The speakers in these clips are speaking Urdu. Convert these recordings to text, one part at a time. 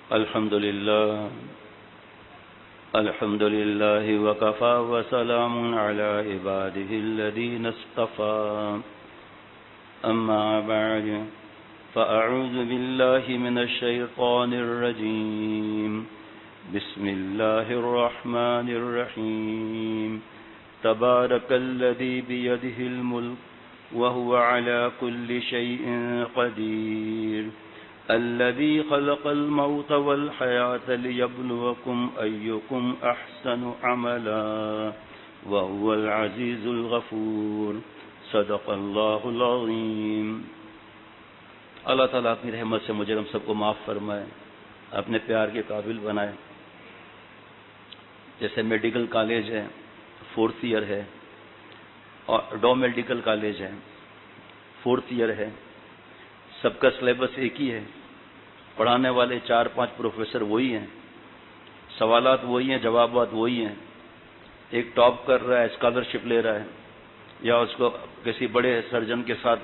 الحمد لله وكفى وسلام على عباده الذين اصطفى أما بعد فأعوذ بالله من الشيطان الرجيم بسم الله الرحمن الرحيم تبارك الذي بيده الملك وهو على كل شيء قدير الذي خلق الموت والحياة ليبلوكم أيكم أحسن عملا وهو العزيز الغفور صدق اللہ العظیم۔ اللہ تعالیٰ اپنی رحمت سے مجھے ہم سب کو معاف فرمائے، اپنے پیار کے قابل بنائے۔ جیسے میڈیکل کالج ہے، 4th ایئر ہے، اور ڈو میڈیکل کالج ہے، 4th ایئر ہے، سب کا سلیبس ایک ہی ہے، پڑھانے والے 4-5 پروفیسر وہی ہیں، سوالات وہی ہیں، جوابات وہی ہیں۔ ایک ٹاپ کر رہا ہے، اسکالرشپ لے رہا ہے، یا اس کو کسی بڑے سرجن کے ساتھ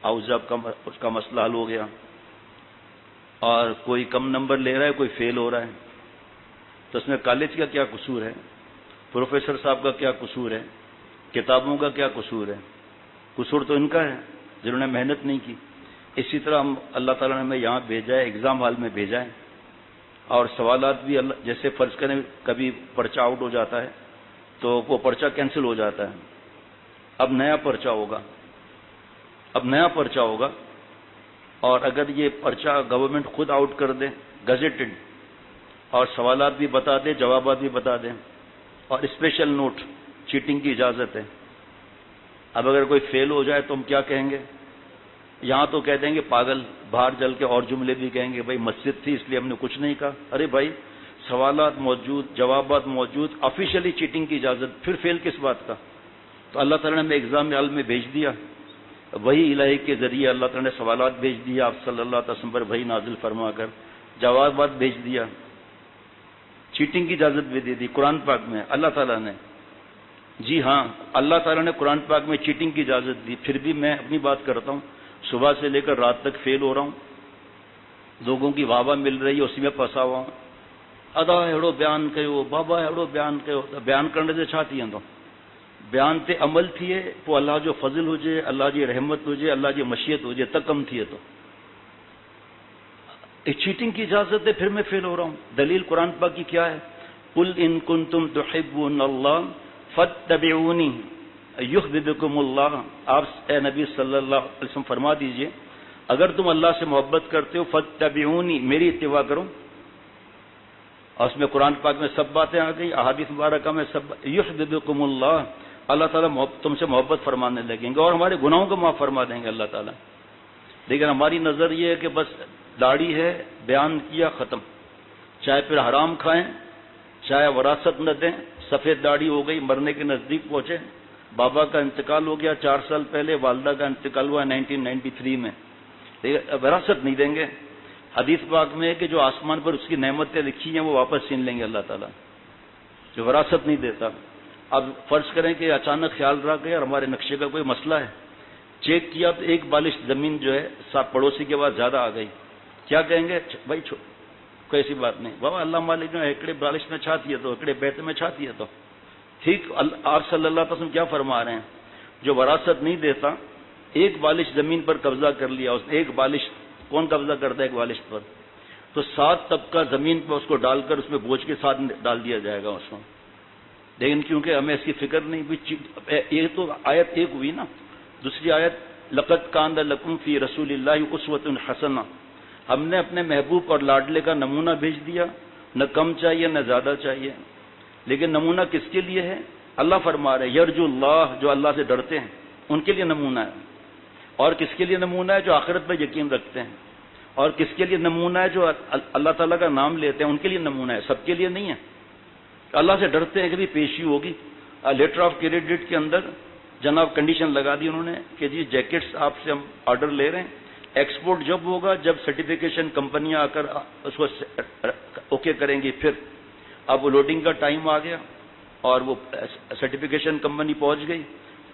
آؤزاب کا اس کا مسئلہ حل ہو گیا، اور کوئی کم نمبر لے رہا ہے، کوئی فیل ہو رہا ہے۔ تو اس میں کالج کا کیا قصور ہے؟ پروفیسر صاحب کا کیا قصور ہے؟ کتابوں کا کیا قصور ہے؟ قصور تو ان کا ہے جنہوں نے محنت نہیں کی۔ اسی طرح ہم اللہ تعالیٰ نے ہمیں یہاں بھیجا ہے، ایگزام ہال میں بھیجا ہے، اور سوالات بھی جیسے فرض کریں کبھی پرچہ آؤٹ ہو جاتا ہے تو وہ پرچہ کینسل ہو جاتا ہے، اب نیا پرچہ ہوگا، اور اگر یہ پرچہ گورنمنٹ خود آؤٹ کر دے گزیٹڈ، اور سوالات بھی بتا دے، جوابات بھی بتا دیں، اور اسپیشل نوٹ، چیٹنگ کی اجازت ہے۔ اب اگر کوئی فیل ہو جائے تو ہم کیا کہیں گے؟ یہاں تو کہہ دیں گے پاگل، باہر جل کے اور جملے بھی کہیں گے، بھائی مسجد تھی اس لیے ہم نے کچھ نہیں کہا۔ ارے بھائی، سوالات موجود، جوابات موجود، آفیشیلی چیٹنگ کی اجازت، پھر فیل کس بات کا؟ تو اللہ تعالیٰ نے ہمیں ایگزام ہال میں بھیج دیا، وہی الہی کے ذریعے اللہ تعالیٰ نے سوالات بھیج دیا، آپ صلی اللہ علیہ وسلم پر وحی نازل فرما کر جوابات بھیج دیا، چیٹنگ کی اجازت بھی دے دی قرآن پاک میں اللہ تعالیٰ نے۔ جی ہاں، اللہ تعالیٰ نے قرآن پاک میں چیٹنگ کی اجازت دی، پھر بھی میں اپنی بات کرتا ہوں، صبح سے لے کر رات تک فیل ہو رہا ہوں، لوگوں کی واہ واہ مل رہی ہے، اسی میں پھنسا ہوا ہوں۔ ادا ہیڑو بیان کہو، بابا ہیڑو بیان کہو، بیان کرنے سے چھا تھی تو بیان تے عمل تھیے تو اللہ جو فضل ہوجے، اللہ جی رحمت ہوجے، اللہ جی مشیت ہوجے، تک کم تھیے تو چیٹنگ کی اجازت ہے، پھر میں فیل ہو رہا ہوں۔ دلیل قرآن پاک کی کیا ہے؟ قل ان کنتم تحبون اللہ فاتبعونی یحببکم اللہ۔ آپ اے نبی صلی اللہ علیہ وسلم فرما دیجئے، اگر تم اللہ سے محبت کرتے ہو فاتبعونی، میری اتباع کرو۔ اور اس میں قرآن پاک میں سب باتیں آ گئی، احادیث مبارکہ میں سب، یحببکم اللہ، اللہ تعالیٰ تم سے محبت فرمانے لگیں گے اور ہمارے گناہوں کو معاف فرما دیں گے اللہ تعالیٰ۔ لیکن ہماری نظر یہ ہے کہ بس داڑھی ہے، بیان کیا، ختم، چاہے پھر حرام کھائیں، چاہے وراثت نہ دیں، سفید داڑھی ہو گئی، مرنے کے نزدیک پہنچے، بابا کا انتقال ہو گیا 4 سال پہلے، والدہ کا انتقال ہوا 1993 میں، وراثت نہیں دیں گے۔ حدیث پاک میں ہے کہ جو آسمان پر اس کی نعمتیں لکھی ہیں وہ واپس چھین لیں گے اللہ تعالیٰ، جو وراثت نہیں دیتا۔ اب فرض کریں کہ اچانک خیال رہا کہ یار ہمارے نقشے کا کوئی مسئلہ ہے، چیک کیا تو ایک بالش زمین جو ہے پڑوسی کے بعد زیادہ آ گئی، کیا کہیں گے؟ بھائی کوئی ایسی بات نہیں، بابا اللہ مالک جو ایکڑے بالش میں چھاتی ہے تو ایکڑے بیت میں چھاتی ہے تو ٹھیک۔ آپ صلی اللہ علیہ وسلم کیا فرما رہے ہیں؟ جو وراثت نہیں دیتا، ایک بالش زمین پر قبضہ کر لیا اس نے، ایک بالش، کون قبضہ کرتا ہے ایک بالش پر؟ تو 7 طبقہ زمین پر اس کو ڈال کر اس میں بوجھ کے ساتھ ڈال دیا جائے گا اس کو۔ لیکن کیونکہ ہمیں اس کی فکر نہیں، یہ تو آیت ایک ہوئی نا، دوسری آیت لقد کان لکم فی رسول اللہ اسوۃ حسنہ، ہم نے اپنے محبوب اور لاڈلے کا نمونہ بھیج دیا، نہ کم چاہیے نہ زیادہ چاہیے۔ لیکن نمونہ کس کے لیے ہے؟ اللہ فرما رہے یرجو اللہ، جو اللہ سے ڈرتے ہیں ان کے لیے نمونہ ہے، اور کس کے لیے نمونہ ہے؟ جو آخرت پر یقین رکھتے ہیں، اور کس کے لیے نمونہ ہے؟ جو اللہ تعالیٰ کا نام لیتے ہیں ان کے لیے نمونہ ہے، سب کے لیے نہیں ہے۔ اللہ سے ڈرتے ہیں کہ بھی پیشی ہوگی۔ لیٹر آف کریڈٹ کے اندر جناب کنڈیشن لگا دی انہوں نے کہ جی جیکٹس آپ سے ہم آرڈر لے رہے ہیں، ایکسپورٹ جب ہوگا جب سرٹیفیکیشن کمپنیاں آ کر اس کو اوکے کریں گی۔ پھر اب وہ لوڈنگ کا ٹائم آ گیا اور وہ سرٹیفیکیشن کمپنی پہنچ گئی،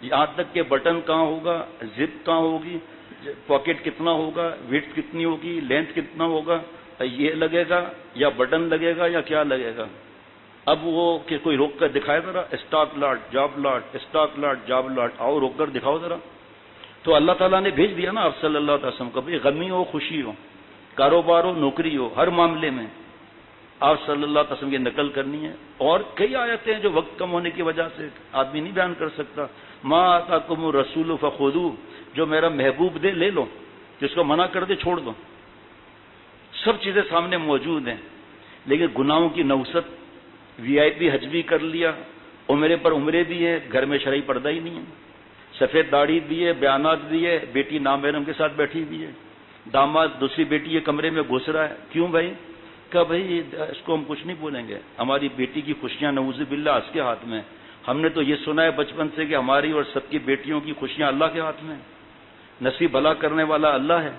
یہاں تک کہ بٹن کہاں ہوگا، زپ کہاں ہوگی، پاکٹ کتنا ہوگا، ویڈتھ کتنی ہوگی، لینتھ کتنا ہوگا، یہ لگے گا یا بٹن لگے گا یا کیا لگے گا؟ اب وہ کہ کوئی روک کر دکھائے ذرا، اسٹاک لاٹ جاب لاٹ، اسٹاک لاٹ جاب لاٹ، آؤ روک کر دکھاؤ ذرا. تو اللہ تعالیٰ نے بھیج دیا نا آپ صلی اللہ علیہ وسلم کو. بھائی غمی ہو خوشی ہو، کاروبار ہو نوکری ہو، ہر معاملے میں آپ صلی اللہ علیہ وسلم کی نقل کرنی ہے. اور کئی آیتیں ہیں جو وقت کم ہونے کی وجہ سے آدمی نہیں بیان کر سکتا. ما آتاکم الرسول فخذوہ، جو میرا محبوب دے لے لو، جس کو منع کر دے چھوڑ دو. سب چیزیں سامنے موجود ہیں، لیکن گناہوں کی نوست. وی آئی پی حج بھی کر لیا، عمرے پر عمرے بھی ہے، گھر میں شرعی پردہ ہی نہیں ہے. سفید داڑھی بھی ہے، بیانات بھی ہے، بیٹی نامحرم کے ساتھ بیٹھی بھی ہے، داماد دوسری بیٹی کے کمرے میں گھس رہا ہے. کیوں بھائی؟ کہ بھائی اس کو ہم کچھ نہیں بولیں گے، ہماری بیٹی کی خوشیاں نعوذ باللہ اس کے ہاتھ میں. ہم نے تو یہ سنا ہے بچپن سے کہ ہماری اور سب کی بیٹیوں کی خوشیاں اللہ کے ہاتھ میں، نصیب بھلا کرنے والا اللہ ہے.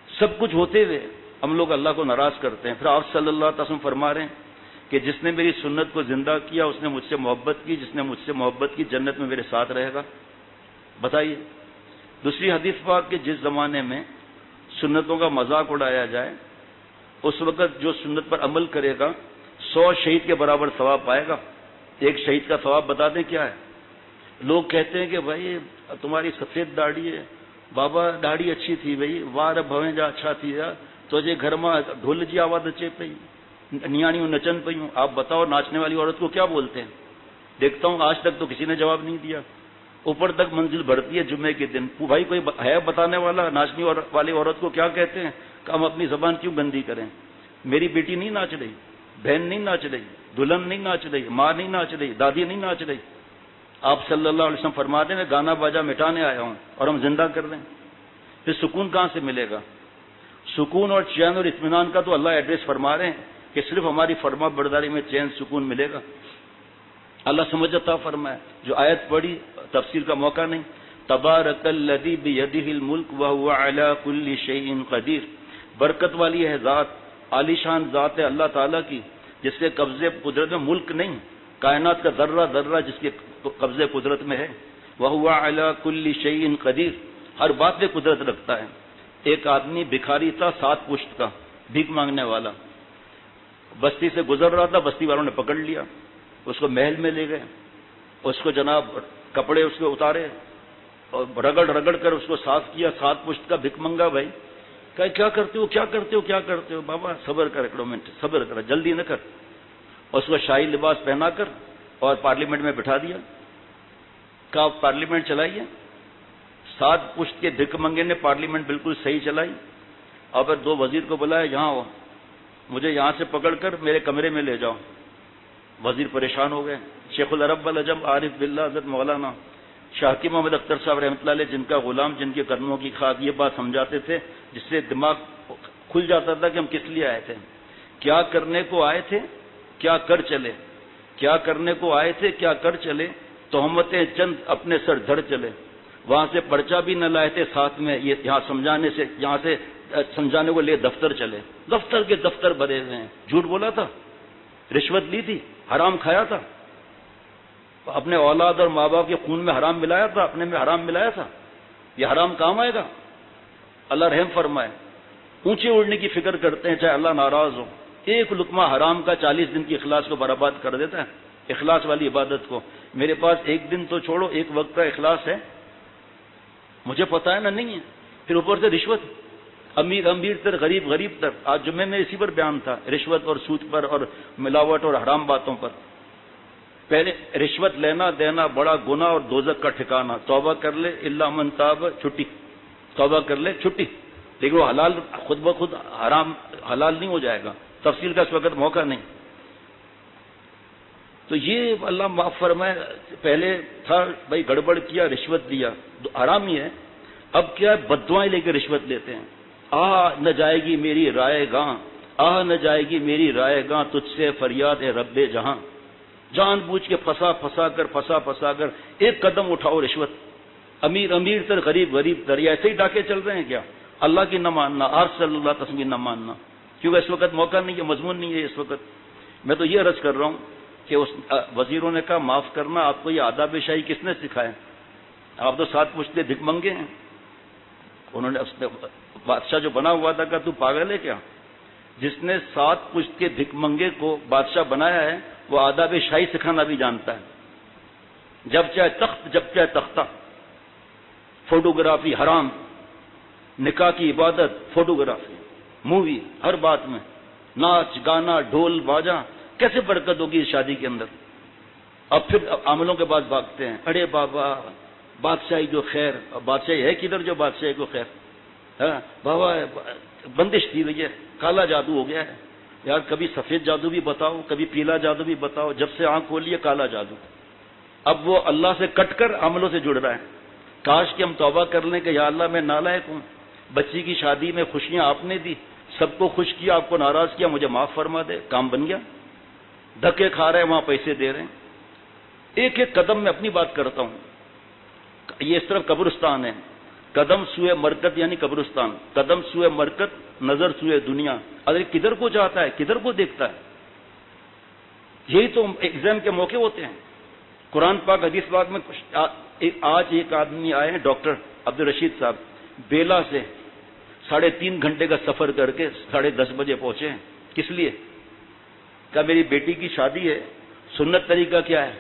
سب کچھ ہوتے ہوئے ہم لوگ اللہ کو ناراض کرتے ہیں. پھر آپ صلی اللہ علیہ وسلم فرما رہے ہیں کہ جس نے میری سنت کو زندہ کیا اس نے مجھ سے محبت کی، جس نے مجھ سے محبت کی جنت میں میرے ساتھ رہے گا. بتائیے. دوسری حدیث پاک کہ جس زمانے میں سنتوں کا مذاق اڑایا جائے، اس وقت جو سنت پر عمل کرے گا 100 شہید کے برابر ثواب پائے گا. ایک شہید کا ثواب بتا دیں کیا ہے؟ لوگ کہتے ہیں کہ بھائی تمہاری سفید داڑھی ہے، بابا داڑھی اچھی تھی بھائی، وار بھویں جا اچھا تھی جا تو جی گھر میں ڈھول جی آواز اچے پئی، نیاڑیوں نچن پئی ہوں. آپ بتاؤ ناچنے والی عورت کو کیا بولتے ہیں؟ دیکھتا ہوں آج تک تو کسی نے جواب نہیں دیا. اوپر تک منزل بڑھتی ہے جمعے کے دن. بھائی کوئی ہے بتانے والا ناچنے والی عورت کو کیا کہتے ہیں؟ کہ ہم اپنی زبان کیوں گندی کریں؟ میری بیٹی نہیں ناچ رہی، بہن نہیں ناچ رہی، دلہن نہیں ناچ رہی، ماں نہیں ناچ رہی، دادی نہیں ناچ رہی. آپ صلی اللہ علیہ وسلم فرماتے ہیں گانا باجا مٹانے آیا ہوں اور ہم زندہ کر دیں. پھر سکون کہاں سے ملے گا؟ سکون اور چین اور اطمینان کا تو اللہ ایڈریس فرما رہے ہیں کہ صرف ہماری فرما برداری میں چین سکون ملے گا. اللہ سمجھ عطا فرمائے. جو آیت پڑھی تفسیر کا موقع نہیں. تبارک الذی بیدہ الملک وہو علی کل شیء قدیر. برکت والی ہے ذات، عالی شان ذات ہے اللہ تعالیٰ کی جس کے قبضے قدرت میں ملک نہیں، کائنات کا ذرہ ذرہ جس کے قبضے قدرت میں ہے. وہو علی کل شیء قدیر، ہر بات پہ قدرت رکھتا ہے. ایک آدمی بھکاری تھا 7 پشت کا، بھیک مانگنے والا، بستی سے گزر رہا تھا، بستی والوں نے پکڑ لیا، اس کو محل میں لے گئے، اس کو جناب کپڑے اس کے اتارے اور رگڑ رگڑ کر اس کو صاف کیا. 7 پشت کا بھک منگا. بھائی کہ کیا کرتے ہو کیا کرتے ہو کیا کرتے ہو؟ بابا صبر کر، ایک منٹ صبر کر، جلدی نہ کر. اس کو شاہی لباس پہنا کر اور پارلیمنٹ میں بٹھا دیا. کہا پارلیمنٹ چلائیے. 7 پشت کے بھک منگے نے پارلیمنٹ بالکل صحیح چلائی. اور پھر 2 وزیر کو بلایا، یہاں ہو، مجھے یہاں سے پکڑ کر میرے کمرے میں لے جاؤ. وزیر پریشان ہو گئے. شیخ العرب العجم عارف باللہ حضرت مولانا شاہ محمد اختر صاحب رحمۃ اللہ علیہ، جن کا غلام، جن کے قدموں کی خاک، یہ بات سمجھاتے تھے جس سے دماغ کھل جاتا تھا کہ ہم کس لیے آئے تھے، کیا کرنے کو آئے تھے، کیا کر چلے. کیا کرنے کو آئے تھے، کیا کر چلے. تہمتیں چند اپنے سر دھڑ چلے. وہاں سے پرچہ بھی نہ لائے تھے ساتھ میں، یہ یہاں سے سمجھانے کو لے دفتر چلے. دفتر کے دفتر بھرے ہوئے ہیں. جھوٹ بولا تھا، رشوت لی تھی، حرام کھایا تھا، اپنے اولاد اور ماں باپ کے خون میں حرام ملایا تھا، اپنے میں حرام ملایا تھا. یہ حرام کام آئے گا؟ اللہ رحم فرمائے. اونچے اڑنے کی فکر کرتے ہیں چاہے اللہ ناراض ہو. ایک لقمہ حرام کا 40 دن کی اخلاص کو برباد کر دیتا ہے. اخلاص والی عبادت کو میرے پاس ایک دن تو چھوڑو، ایک وقت کا اخلاص ہے، مجھے پتا ہے نا نہیں ہے. پھر اوپر سے رشوت، امیر امیر تر، غریب غریب تر. آج جمعے میں اسی پر بیان تھا، رشوت اور سود پر اور ملاوٹ اور حرام باتوں پر. پہلے رشوت لینا دینا بڑا گناہ اور دوزخ کا ٹھکانہ. توبہ کر لے الا من تاب، چھٹی. توبہ کر لے چھٹی. لیکن وہ حلال خود بخود حرام حلال نہیں ہو جائے گا. تفصیل کا اس وقت موقع نہیں. تو یہ اللہ معاف فرمائے. پہلے تھا بھائی گڑبڑ کیا، رشوت دیا، حرام ہی ہے. اب کیا بددعائیں لے کے رشوت لیتے ہیں. نہ جائے گی میری رائے گاں، نہ جائے گی میری رائے گاں، تجھ سے فریاد ہے رب جہاں. جان بوجھ کے پھنسا کر ایک قدم اٹھاؤ رشوت. امیر امیر تر، غریب غریب تر. یہ ایسے ہی ڈاکے چل رہے ہیں کیا؟ اللہ کی نہ ماننا، آپ صلی اللہ علیہ وسلم کی نہ ماننا. کیونکہ اس وقت موقع نہیں ہے، مضمون نہیں ہے اس وقت. میں تو یہ عرض کر رہا ہوں کہ اس وزیروں نے کہا معاف کرنا، آپ کو یہ آداب شاہی کس نے سکھایا؟ آپ تو 7 پشتے بھک منگے ہیں. انہوں نے بادشاہ جو بنا ہوا تھا کہ تو پاگل ہے کیا؟ جس نے 7 پشت کے بھک منگے کو بادشاہ بنایا ہے وہ آداب شاہی سکھانا بھی جانتا ہے. جب چاہے تخت جب چاہے تختہ. فوٹوگرافی حرام, نکاح کی عبادت فوٹوگرافی, مووی, ہر بات میں ناچ گانا ڈھول باجا. کیسے برکت ہوگی اس شادی کے اندر؟ اب پھر عملوں کے بعد بھاگتے ہیں. ارے بابا بادشاہی جو خیر, بادشاہی ہے کدھر جو بادشاہی کو خیر؟ بابا بندش تھی ہوئی ہے, کالا جادو ہو گیا ہے. یار کبھی سفید جادو بھی بتاؤ, کبھی پیلا جادو بھی بتاؤ. جب سے آنکھ کھولی ہے کالا جادو. اب وہ اللہ سے کٹ کر عملوں سے جڑ رہا ہے. کاش کہ ہم توبہ کر لیں کہ یا اللہ میں نالائق ہوں, بچی کی شادی میں خوشیاں آپ نے دی, سب کو خوش کیا, آپ کو ناراض کیا, مجھے معاف فرما دے. کام بن گیا. دھکے کھا رہے ہیں وہاں پیسے دے رہے ہیں. ایک ایک قدم میں اپنی بات کرتا ہوں. یہ اس طرف قبرستان ہے, قدم سوئے مرکت یعنی قبرستان, قدم سوئے مرکت نظر سوئے دنیا. ارے کدھر کو جاتا ہے, کدھر کو دیکھتا ہے؟ یہی تو ایگزام کے موقع ہوتے ہیں. قرآن پاک حدیث پاک میں آج ایک آدمی آئے ہیں ڈاکٹر عبدالرشید صاحب, بیلا سے 3.5 گھنٹے کا سفر کر کے 10:30 بجے پہنچے ہیں. کس لیے؟ کہا میری بیٹی کی شادی ہے, سنت طریقہ کیا ہے؟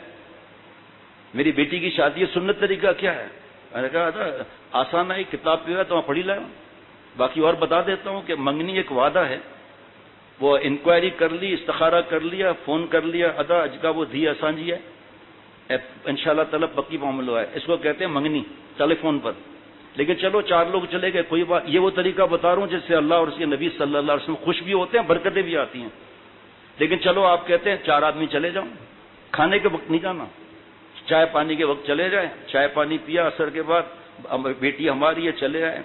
میری بیٹی کی شادی ہے, سنت طریقہ کیا ہے؟ میں نے کہا تھا آسان ہے, کتاب پہ ہے تو وہاں پڑھی لاؤ. باقی اور بتا دیتا ہوں کہ منگنی ایک وعدہ ہے. وہ انکوائری کر لی, استخارہ کر لیا, فون کر لیا, ادا اجکا وہ دھی آسان جی ہے, انشاءاللہ تعالی پکی معاملہ ہے. اس کو کہتے ہیں منگنی ٹیلی فون پر. لیکن چلو 4 لوگ چلے گئے, کوئی بات. یہ وہ طریقہ بتا رہا ہوں جس سے اللہ اور اس کے نبی صلی اللہ علیہ وسلم خوش بھی ہوتے ہیں, برکتیں بھی آتی ہیں. لیکن چلو آپ کہتے ہیں 4 آدمی چلے جاؤ, کھانے کے وقت نہیں جانا, چائے پانی کے وقت چلے جائیں. چائے پانی پیا, اثر کے بعد بیٹی ہماری ہے, چلے آئے.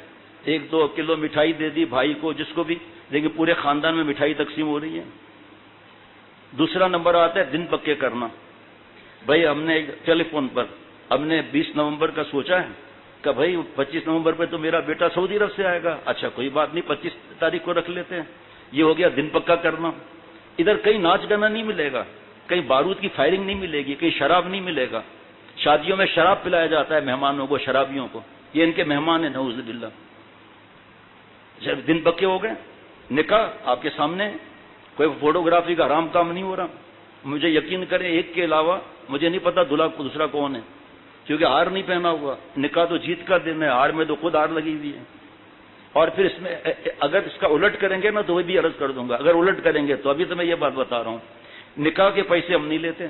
1-2 کلو مٹھائی دے دی بھائی کو, جس کو بھی, لیکن پورے خاندان میں مٹھائی تقسیم ہو رہی ہے. دوسرا نمبر آتا ہے دن پکے کرنا. بھائی ہم نے ٹیلی فون پر ہم نے 20 نومبر کا سوچا ہے کہ بھائی 25 نومبر پہ تو میرا بیٹا سعودی عرب سے آئے گا. اچھا کوئی بات نہیں, 25 تاریخ کو رکھ لیتے ہیں. یہ ہو گیا دن پکا کرنا. ادھر کہیں ناچ گانا نہیں ملے گا, کہیں بارود کی فائرنگ نہیں ملے گی, کہیں شراب نہیں ملے گا. شادیوں میں شراب پلایا جاتا ہے مہمانوں کو, شرابیوں کو. یہ ان کے مہمان ہیں نعوذ باللہ. جب دن پکے ہو گئے, نکاح آپ کے سامنے, کوئی فوٹوگرافی کا حرام کام نہیں ہو رہا. مجھے یقین کریں ایک کے علاوہ مجھے نہیں پتا دلہا کو دوسرا کون ہے, کیونکہ ہار نہیں پہنا ہوا. نکاح تو جیت کا دن ہے, ہار میں تو خود ہار لگی ہوئی ہے. اور پھر اس میں اگر اس کا الٹ کریں گے نا تو وہ بھی عرض کر دوں گا. اگر الٹ کریں گے تو ابھی تو میں یہ بات بتا رہا ہوں, نکاح کے پیسے ہم نہیں لیتے,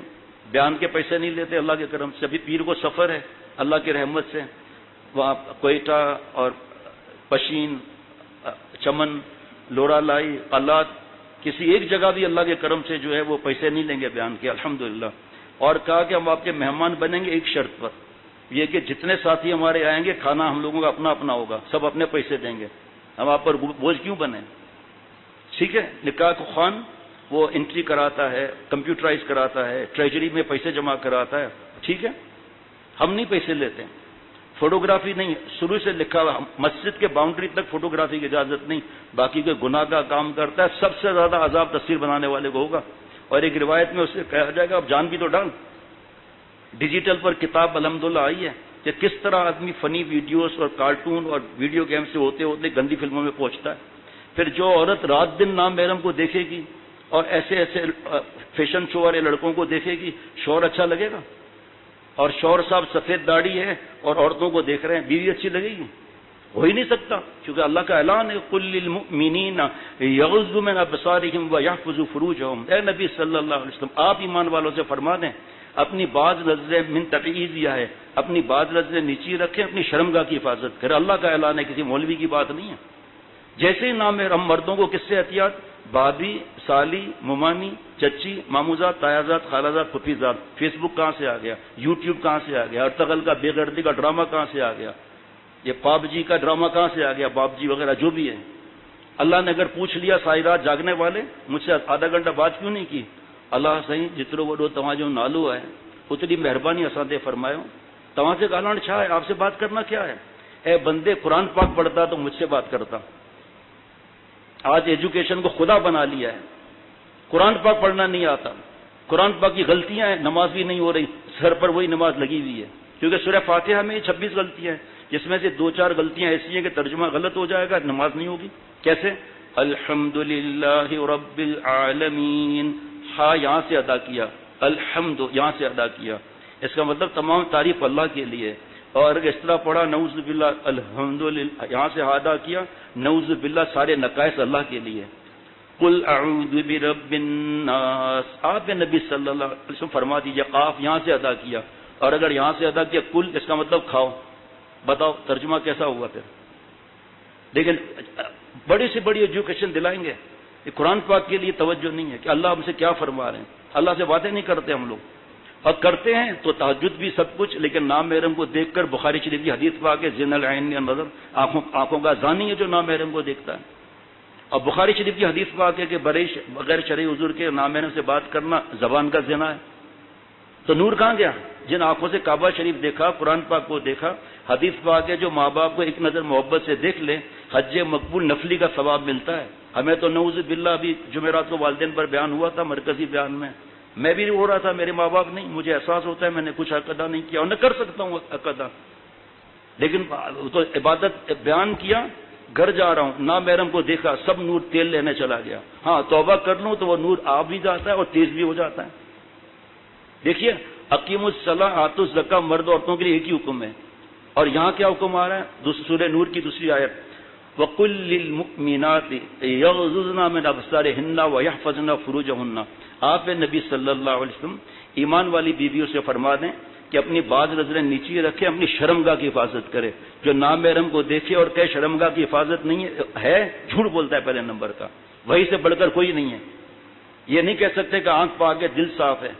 بیان کے پیسے نہیں لیتے اللہ کے کرم سے. ابھی پیر کو سفر ہے اللہ کی رحمت سے, وہاں کوئٹہ اور پشین, چمن, لورا لائی, قلات, کسی ایک جگہ بھی اللہ کے کرم سے جو ہے وہ پیسے نہیں لیں گے بیان کے الحمدللہ. اور کہا کہ ہم آپ کے مہمان بنیں گے ایک شرط پر, یہ کہ جتنے ساتھی ہمارے آئیں گے کھانا ہم لوگوں کا اپنا اپنا ہوگا, سب اپنے پیسے دیں گے, ہم آپ پر بوجھ کیوں بنیں. ٹھیک ہے. نکاح کو خان وہ انٹری کراتا ہے, کمپیوٹرائز کراتا ہے, ٹریجری میں پیسے جمع کراتا ہے. ٹھیک ہے, ہم نہیں پیسے لیتے. فوٹوگرافی نہیں, شروع سے لکھا ہوا مسجد کے باؤنڈری تک فوٹوگرافی کی اجازت نہیں. باقی کوئی گناہ کا کام کرتا ہے سب سے زیادہ عذاب تصویر بنانے والے کو ہوگا. اور ایک روایت میں اسے کہا جائے گا اب جان بھی تو ڈال. ڈیجیٹل پر کتاب الحمدللہ آئی ہے کہ کس طرح آدمی فنی ویڈیوز اور کارٹون اور ویڈیو گیم سے ہوتے ہوتے گندی فلموں میں پہنچتا ہے. پھر جو عورت رات دن نام محرم کو دیکھے گی اور ایسے ایسے فیشن شو والے لڑکوں کو دیکھے گی, شوہر اچھا لگے گا؟ اور شوہر صاحب سفید داڑھی ہے اور عورتوں کو دیکھ رہے ہیں, بیوی اچھی لگے گی؟ ہو ہی نہیں سکتا, کیونکہ اللہ کا اعلان ہے قل للمؤمنین یغضوا من ابصارہم ویحفظوا فروجہم. اے نبی صلی اللہ علیہ وسلم آپ ایمان والوں سے فرما دیں اپنی بعض لفظیں من تبعیض یہ ہے, اپنی بعض لفظیں نیچی رکھیں, اپنی شرمگاہ کی حفاظت کریں. اللہ کا اعلان ہے, کسی مولوی کی بات نہیں ہے. جیسے ہی نام ہم مردوں کو کس سے احتیاط, بابی, سالی, ممانی, چچی, ماموزاد, تایازاد, خالازاد, پھپھیزاد. فیس بک کہاں سے آ گیا, یوٹیوب کہاں سے آ گیا, ارطغرل کا بے غیرتی کا ڈرامہ کہاں سے آ گیا, یہ پاپ جی کا ڈرامہ کہاں سے آ گیا, باپ جی وغیرہ جو بھی ہے. اللہ نے اگر پوچھ لیا ساری رات جاگنے والے مجھ سے آدھا گھنٹہ بات کیوں نہیں کی, اللہ صحیح جترو وڈو تمہاں جو نالو ہے اتنی مہربانی اساں دے فرماؤ, تمہاں سے گالان چھا ہے, آپ سے بات کرنا کیا ہے. اے بندے قرآن پاک پڑھتا تو مجھ سے بات کرتا. آج ایجوکیشن کو خدا بنا لیا ہے, قرآن پاک پڑھنا نہیں آتا, قرآن پاک کی غلطیاں ہیں, نماز بھی نہیں ہو رہی, سر پر وہی نماز لگی ہوئی ہے. کیونکہ سورہ فاتحہ میں 26 غلطیاں ہیں, جس میں سے 2-4 غلطیاں ایسی ہیں کہ ترجمہ غلط ہو جائے گا, نماز نہیں ہوگی. کیسے؟ الحمدللہ رب العالمین، ہاں یہاں سے ادا کیا، الحمد یہاں سے ادا کیا، اس کا مطلب تمام تعریف اللہ کے لیے. اور اگر اس طرح پڑھا نعوذ باللہ الحمدللہ، یہاں سے ادا کیا نعوذ باللہ سارے نقائص اللہ کے لیے. قل اعوذ برب الناس، آپ نبی صلی اللہ علیہ وسلم فرما دیجیے قاف یہاں سے ادا کیا. اور اگر یہاں سے ادا کیا کل، اس کا مطلب کھاؤ. بتاؤ ترجمہ کیسا ہوا پھر؟ لیکن بڑی سے بڑی ایجوکیشن دلائیں گے. یہ قرآن پاک کے لیے توجہ نہیں ہے کہ اللہ ہم سے کیا فرما رہے ہیں. اللہ سے باتیں نہیں کرتے ہم لوگ، اور کرتے ہیں تو تہجد بھی سب کچھ، لیکن نامحرم کو دیکھ کر بخاری شریف کی حدیث پاک ہے زنا العین نظر، آنکھوں کا زانی ہے جو نامحرم کو دیکھتا ہے. اور بخاری شریف کی حدیث پاک ہے کہ بغیر شرعی حضور کے نامحرم سے بات کرنا زبان کا زنا ہے. تو نور کہاں گیا؟ جن آنکھوں سے کعبہ شریف دیکھا، قرآن پاک کو دیکھا، حدیث پاک ہے جو ماں باپ کو ایک نظر محبت سے دیکھ لے حج مقبول نفلی کا ثواب ملتا ہے. ہمیں تو نعوذ باللہ ابھی جمعرات کو والدین پر بیان ہوا تھا مرکزی بیان میں بھی ہو رہا تھا، میرے ماں باپ نہیں، مجھے احساس ہوتا ہے میں نے کچھ حق ادا نہیں کیا اور نہ کر سکتا ہوں حق ادا. لیکن تو عبادت بیان کیا، گھر جا رہا ہوں نامحرم کو دیکھا، سب نور تیل لینے چلا گیا. ہاں توبہ کر لوں تو وہ نور آ بھی جاتا ہے اور تیز بھی ہو جاتا ہے. دیکھیے اقیم الصلاۃ آتوا الزکوٰۃ مرد عورتوں کے لیے ایک ہی حکم ہے. اور یہاں کیا حکم آ رہا ہے؟ سورہ نور کی دوسری آیت، وَقُلْ لِلْمُؤْمِنَاتِ يَغْضُضْنَ مِنْ أَبْصَارِهِنَّ وَيَحْفَظْنَ فُرُوجَهُنَّ. آپ نبی صلی اللہ علیہ وسلم ایمان والی بیویوں سے فرما دیں کہ اپنی بعض نظریں نیچے رکھے، اپنی شرمگاہ کی حفاظت کرے. جو نامحرم کو دیکھے اور کہے شرمگاہ کی حفاظت نہیں ہے جھوٹ بولتا ہے پہلے نمبر کا. وہی سے بڑھ کر کوئی نہیں ہے. یہ نہیں کہہ سکتے کہ آنکھ پاک ہے دل صاف ہے،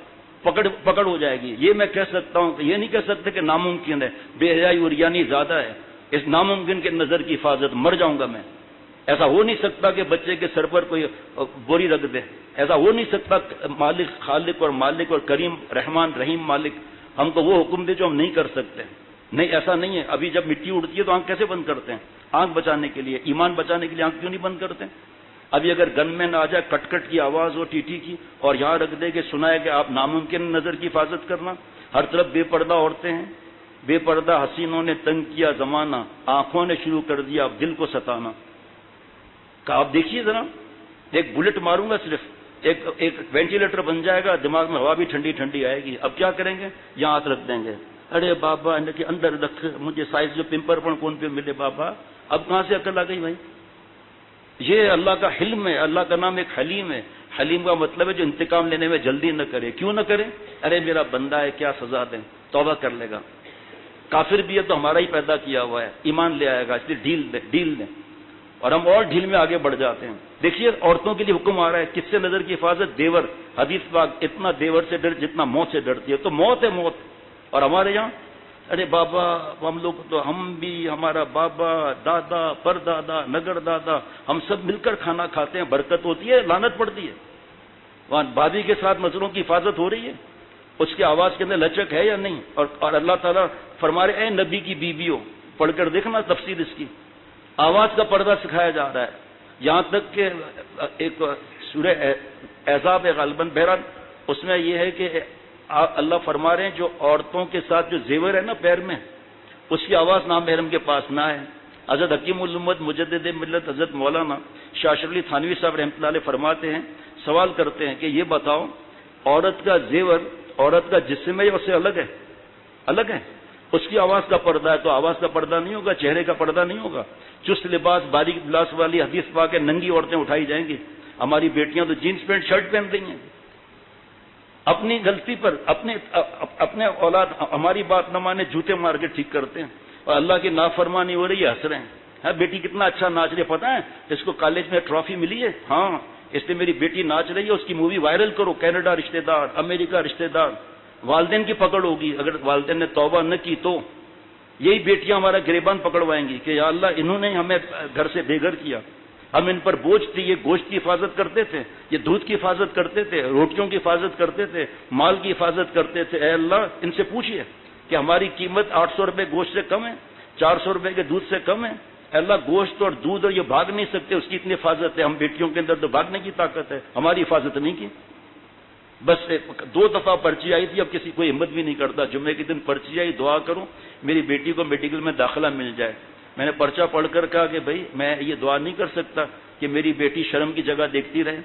پکڑ ہو جائے گی. یہ میں کہہ سکتا ہوں کہ یہ نہیں کہہ سکتے کہ ناممکن ہے، بے حیائی اور یعنی زیادہ ہے. اس ناممکن کے نظر کی حفاظت، مر جاؤں گا میں. ایسا ہو نہیں سکتا کہ بچے کے سر پر کوئی بوری رکھ دے. ایسا ہو نہیں سکتا مالک خالق اور کریم رحمان رحیم مالک ہم کو وہ حکم دے جو ہم نہیں کر سکتے. نہیں ایسا نہیں ہے. ابھی جب مٹی اڑتی ہے تو آنکھ کیسے بند کرتے ہیں؟ آنکھ بچانے کے لیے، ایمان بچانے کے لیے آنکھ کیوں نہیں بند کرتے؟ ابھی اگر گن میں نہ آ جائے کٹ کٹ کی آواز ہو ٹی کی اور یہاں رکھ دے کہ سنا ہے کہ آپ ناممکن نظر کی حفاظت کرنا. ہر طرف بے پردہ عورتیں ہیں، بے پردہ حسینوں نے تنگ کیا زمانہ، آنکھوں نے شروع کر دیا اب دل کو ستانا. کہ آپ دیکھیے ذرا، ایک بلٹ ماروں گا صرف ایک وینٹیلیٹر بن جائے گا، دماغ میں ہوا بھی ٹھنڈی ٹھنڈی آئے گی. اب کیا کریں گے؟ یہاں ہاتھ رکھ دیں گے، ارے بابا ان کے اندر رکھ، مجھے سائز جو پمپر پر کون پہ ملے بابا. اب کہاں سے عقل آ گئی بھائی؟ یہ اللہ کا حلم ہے. اللہ کا نام ایک حلیم ہے. حلیم کا مطلب ہے جو انتقام لینے میں جلدی نہ کرے. کیوں نہ کرے؟ ارے میرا بندہ ہے کیا سزا دیں، توبہ کر لے گا. کافر بھی ہے تو ہمارا ہی پیدا کیا ہوا ہے، ایمان لے آئے گا، اس لیے ڈھیل دیں. اور ہم اور ڈھیل میں آگے بڑھ جاتے ہیں. دیکھیے عورتوں کے لیے حکم آ رہا ہے کس سے نظر کی حفاظت؟ دیور. حدیث پاک اتنا دیور سے ڈر جتنا موت سے ڈرتی ہے. تو موت ہے موت. اور ہمارے یہاں ارے بابا ہم لوگ تو ہم بھی، ہمارا بابا دادا پردادا نگر دادا ہم سب مل کر کھانا کھاتے ہیں، برکت ہوتی ہے لعنت پڑتی ہے. وہاں بادی کے ساتھ نظروں کی حفاظت ہو رہی ہے، اس کی آواز کے اندر لچک ہے یا نہیں؟ اور اللہ تعالیٰ فرما رہے اے نبی کی بیویوں، پڑھ کر دیکھنا تفسیر اس کی، آواز کا پردہ سکھایا جا رہا ہے. یہاں تک کہ ایک سورہ احزاب ہے غالباً، بہرحال اس میں یہ ہے کہ اللہ فرما رہے ہیں جو عورتوں کے ساتھ جو زیور ہے نا پیر میں، اس کی آواز نامحرم کے پاس نہ ہے. حضرت حکیم الامت مجدد ملت حضرت مولانا شاہ اشرف علی تھانوی صاحب رحمۃ اللہ علیہ فرماتے ہیں، سوال کرتے ہیں کہ یہ بتاؤ عورت کا زیور عورت کا جسم ہے یا اس سے الگ ہے؟ اس کی آواز کا پردہ ہے تو آواز کا پردہ نہیں ہوگا، چہرے کا پردہ نہیں ہوگا. چست لباس باریک لباس والی حدیث پاک ہے ننگی عورتیں اٹھائی جائیں گی. ہماری بیٹیاں تو جینس پینٹ شرٹ پہن رہی ہیں اپنی غلطی پر. اپنے اولاد ہماری بات نہ مانے جوتے مار کے ٹھیک کرتے ہیں، اور اللہ کی نافرمانی ہو رہی ہے ہنس رہے ہیں. ہاں بیٹی کتنا اچھا ناچ رہی ہے، پتہ ہے اس کو کالج میں ٹرافی ملی ہے، ہاں اس لیے میری بیٹی ناچ رہی ہے، اس کی مووی وائرل کرو، کینیڈا رشتہ دار، امریکہ رشتہ دار. والدین کی پکڑ ہوگی، اگر والدین نے توبہ نہ کی تو یہی بیٹیاں ہمارا گریبان پکڑوائیں گی کہ یا اللہ انہوں نے ہمیں گھر سے بے گھر کیا، ہم ان پر بوجھ تھے، یہ گوشت کی حفاظت کرتے تھے، یہ دودھ کی حفاظت کرتے تھے، روٹیوں کی حفاظت کرتے تھے، مال کی حفاظت کرتے تھے. اے اللہ ان سے پوچھئے کہ ہماری قیمت 800 روپے گوشت سے کم ہے، 400 روپے کے دودھ سے کم ہے. اے اللہ گوشت اور دودھ اور یہ بھاگ نہیں سکتے، اس کی اتنی حفاظت ہے. ہم بیٹیوں کے اندر تو بھاگنے کی طاقت ہے، ہماری حفاظت نہیں کی. بس 2 دفعہ پرچی آئی تھی، اب کسی کوئی ہمت بھی نہیں کرتا. جمعے کے دن پرچی آئی، دعا کروں میری بیٹی کو میڈیکل میں داخلہ مل جائے. میں نے پرچہ پڑھ کر کہا کہ بھائی میں یہ دعا نہیں کر سکتا، کہ میری بیٹی شرم کی جگہ دیکھتی رہے،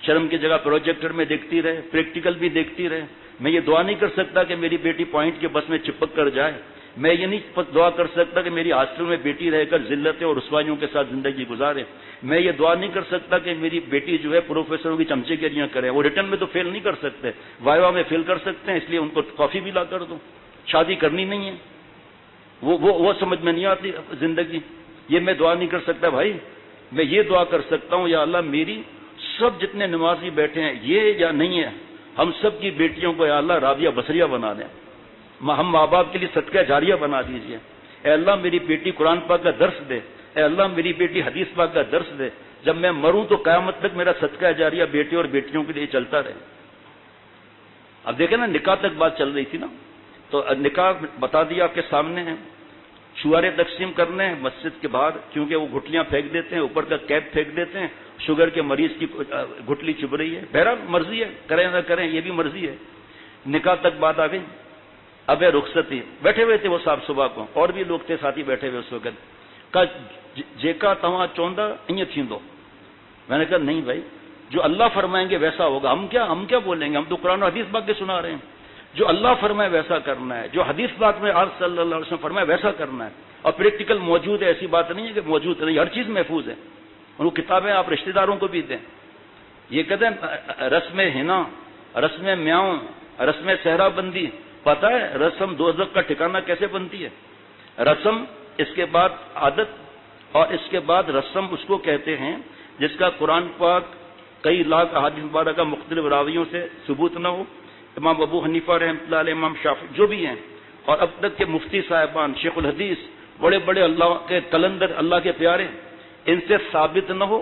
شرم کی جگہ پروجیکٹر میں دیکھتی رہے، پریکٹیکل بھی دیکھتی رہے. میں یہ دعا نہیں کر سکتا کہ میری بیٹی پوائنٹ کے بس میں چپک کر جائے. میں یہ نہیں دعا کر سکتا کہ میری ہاسٹل میں بیٹی رہ کر ذلتیں اور رسوائیوں کے ساتھ زندگی گزارے. میں یہ دعا نہیں کر سکتا کہ میری بیٹی جو ہے پروفیسروں کی چمچے گیریاں کرے. وہ ریٹرن میں تو فیل نہیں کر سکتے، وائوا میں فیل کر سکتے ہیں، اس لیے ان کو کافی بھی لا کر دو. شادی کرنی نہیں ہے، وہ سمجھ میں نہیں آتی زندگی. یہ میں دعا نہیں کر سکتا بھائی. میں یہ دعا کر سکتا ہوں یا اللہ میری سب جتنے نمازی بیٹھے ہیں یہ یا نہیں ہے، ہم سب کی بیٹیوں کو یا اللہ رابعہ بصریہ بنا دیں، ہم ماں باپ کے لیے صدقہ جاریہ بنا دیجئے. اے اللہ میری بیٹی قرآن پاک کا درس دے، اے اللہ میری بیٹی حدیث پاک کا درس دے. جب میں مروں تو قیامت تک میرا صدقہ جاریہ بیٹی اور بیٹیوں کے لیے چلتا رہے. اب دیکھیں نا، نکاح تک بات چل رہی تھی نا، تو نکاح بتا دیا آپ کے سامنے ہے. شوہرے تقسیم کرنے ہیں مسجد کے باہر، کیونکہ وہ گھٹلیاں پھینک دیتے ہیں، اوپر کا کیپ پھینک دیتے ہیں. شوگر کے مریض کی گھٹلی چبھ رہی ہے، بہرحال مرضی ہے، کریں نہ کریں یہ بھی مرضی ہے. نکاح تک بات آ گئی. اب رخصتی بیٹھے ہوئے تھے وہ صاحب صبح کو، اور بھی لوگ تھے ساتھی بیٹھے ہوئے اس وقت. کہا جیکا تواں چوندا ایئں تھیندو. میں نے کہا نہیں بھائی، جو اللہ فرمائیں گے ویسا ہوگا. ہم کیا بولیں گے، ہم تو قرآن و حدیث پاک کے سنا رہے ہیں. جو اللہ فرمائے ویسا کرنا ہے، جو حدیث پاک میں آپ صلی اللہ علیہ وسلم فرمائے ویسا کرنا ہے. اور پریکٹیکل موجود ہے، ایسی بات نہیں ہے کہ موجود نہیں، ہر چیز محفوظ ہے. اور وہ کتابیں آپ رشتہ داروں کو بھی دیں. یہ کہتے ہیں رسم ہنا، رسم میاؤں، رسم صحرا بندی. پتہ ہے رسم دوزخ کا ٹھکانہ کیسے بنتی ہے؟ رسم، اس کے بعد عادت، اور اس کے بعد رسم اس کو کہتے ہیں جس کا قرآن پاک کئی لاکھ احادیث مبارکہ مختلف راویوں سے ثبوت نہ ہو. امام ابو حنیفہ رحمۃ اللہ علیہ، امام شافعی جو بھی ہیں، اور اب تک کے مفتی صاحبان، شیخ الحدیث، بڑے بڑے اللہ کے کلندر، اللہ کے پیارے، ان سے ثابت نہ ہو